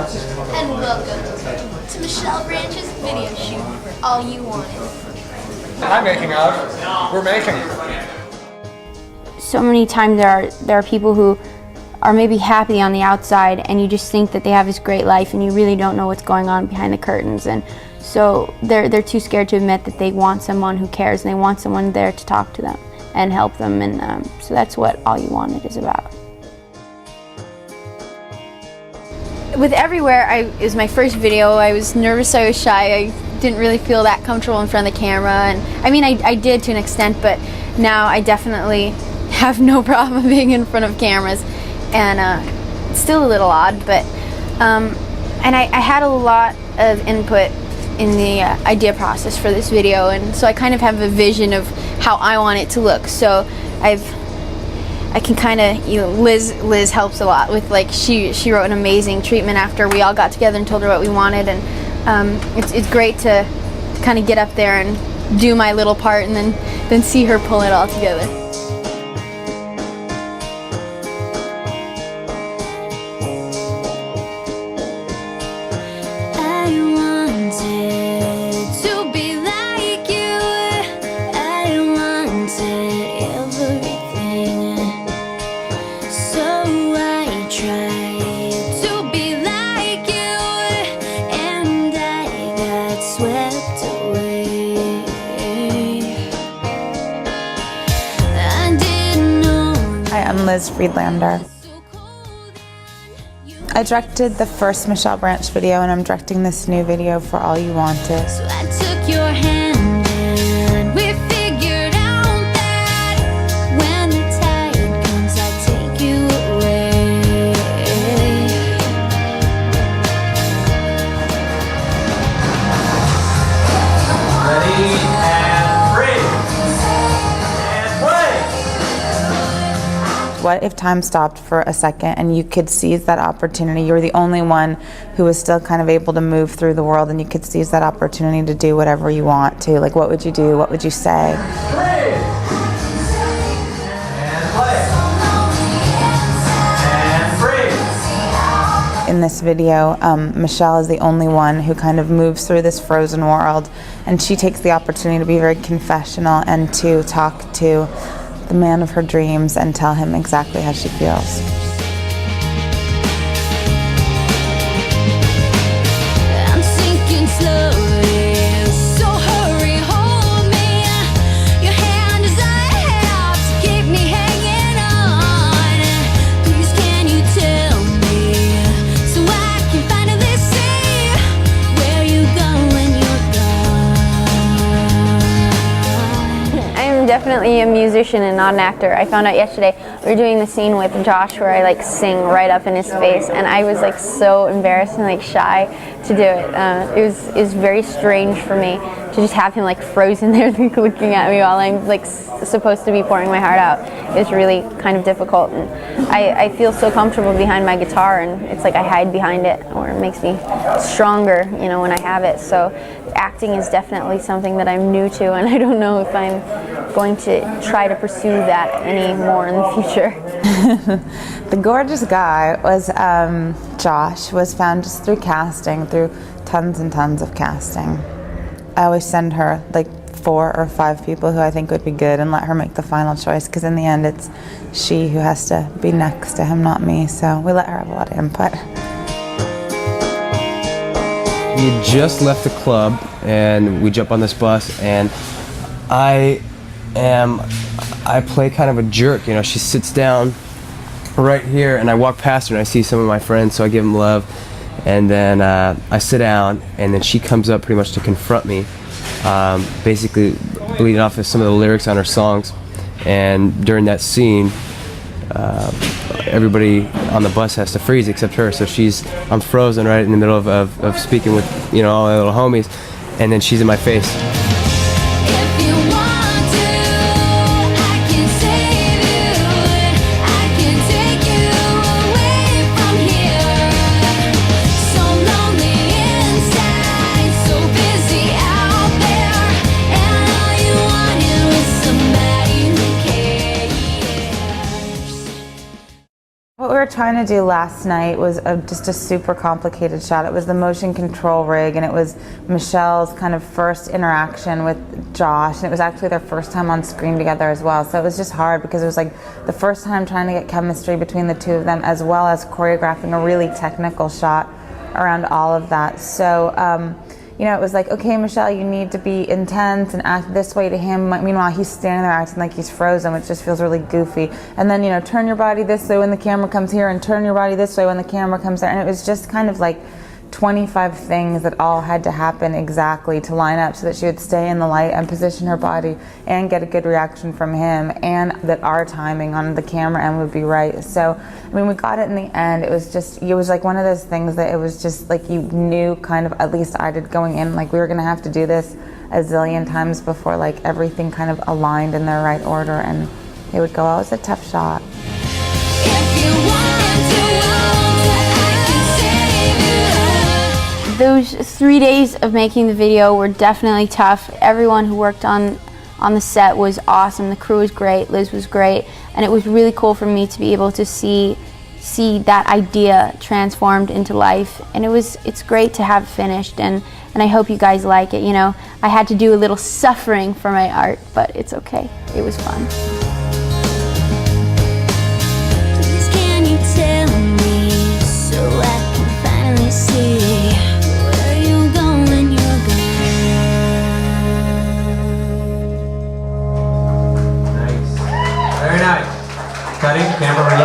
and welcome to Michelle Branch's video shoot for All You Wanted. I'm making out. We're making. So many times there are people who are maybe happy on the outside, and you just think that they have this great life, and you really don't know what's going on behind the curtains. And so they're too scared to admit that they want someone who cares, and they want someone there to talk to them and help them. And so that's what All You Wanted is about. With Everywhere, it was my first video. I was nervous, I was shy, I didn't really feel that comfortable in front of the camera. And I mean, I did to an extent, but now I definitely have no problem being in front of cameras. And it's still a little odd, but and I had a lot of input in the idea process for this video, and so I kind of have a vision of how I want it to look. So I can kind of, Liz helps a lot with, like, she wrote an amazing treatment after we all got together and told her what we wanted, and it's great to kind of get up there and do my little part and then see her pull it all together. I'm Liz Friedlander. I directed the first Michelle Branch video, and I'm directing this new video for All You Wanted. So I took your hand and we figured out that when the tide comes, I'll take you away. Ready and breathe. And play. What if time stopped for a second and you could seize that opportunity? You were the only one who was still kind of able to move through the world, and you could seize that opportunity to do whatever you want to. Like, what would you do? What would you say? Breathe. And play. And breathe. In this video, Michelle is the only one who kind of moves through this frozen world, and she takes the opportunity to be very confessional and to talk to the man of her dreams and tell him exactly how she feels. I'm sinking slowly, so hurry, hold me. Your hand is a help to keep me hanging on. Please can you tell me so I can finally see where you go when you're gone. I am definitely a musician and not an actor. I found out yesterday we were doing the scene with Josh where I like sing right up in his face, and I was like so embarrassed and like shy to do it. It was very strange for me to just have him like frozen there looking at me while I'm like supposed to be pouring my heart out. It's really kind of difficult, and I feel so comfortable behind my guitar, and it's like I hide behind it, or it makes me stronger, you know, when I have it. So acting is definitely something that I'm new to, and I don't know if I'm going to try to pursue that anymore in the future. The gorgeous guy was Josh, was found just through casting, through tons and tons of casting. I always send her like 4 or 5 people who I think would be good and let her make the final choice, because in the end it's she who has to be next to him, not me. So we let her have a lot of input. We just left the club and we jump on this bus, and I play kind of a jerk, you know. She sits down right here and I walk past her and I see some of my friends, so I give them love, and then I sit down, and then she comes up pretty much to confront me, basically leading off of some of the lyrics on her songs. And during that scene, everybody on the bus has to freeze except her, so I'm frozen right in the middle of speaking with, you know, all my little homies, and then she's in my face. If you want to, I can save you. I can take you away from here. So lonely inside, so busy out there, and all you wanted was somebody who cares. What we were trying to do last night was just a super complicated shot. It was the motion control rig, and it was Michelle's kind of first interaction with Josh, and it was actually their first time on screen together as well. So it was just hard because it was like the first time trying to get chemistry between the two of them, as well as choreographing a really technical shot around all of that. So you know, it was like, okay, Michelle, you need to be intense and act this way to him. Meanwhile, he's standing there acting like he's frozen, which just feels really goofy. And then, you know, turn your body this way when the camera comes here, and turn your body this way when the camera comes there. And it was just kind of like 25 things that all had to happen exactly to line up so that she would stay in the light and position her body and get a good reaction from him, and that our timing on the camera end would be right. So, I mean, we got it in the end. It was like one of those things that it was just like you knew kind of, at least I did going in, like we were gonna have to do this a zillion times before like everything kind of aligned in their right order and it would go. Oh, it was a tough shot. If you want to, I can save you. Those 3 days of making the video were definitely tough. Everyone who worked on the set was awesome. The crew was great, Liz was great, and it was really cool for me to be able to see that idea transformed into life. And it's great to have it finished, and I hope you guys like it. You know, I had to do a little suffering for my art, but it's okay. It was fun. Please can you tell me so I can finally see where you go when you're gone? Nice. Very nice. Cutting, camera ready.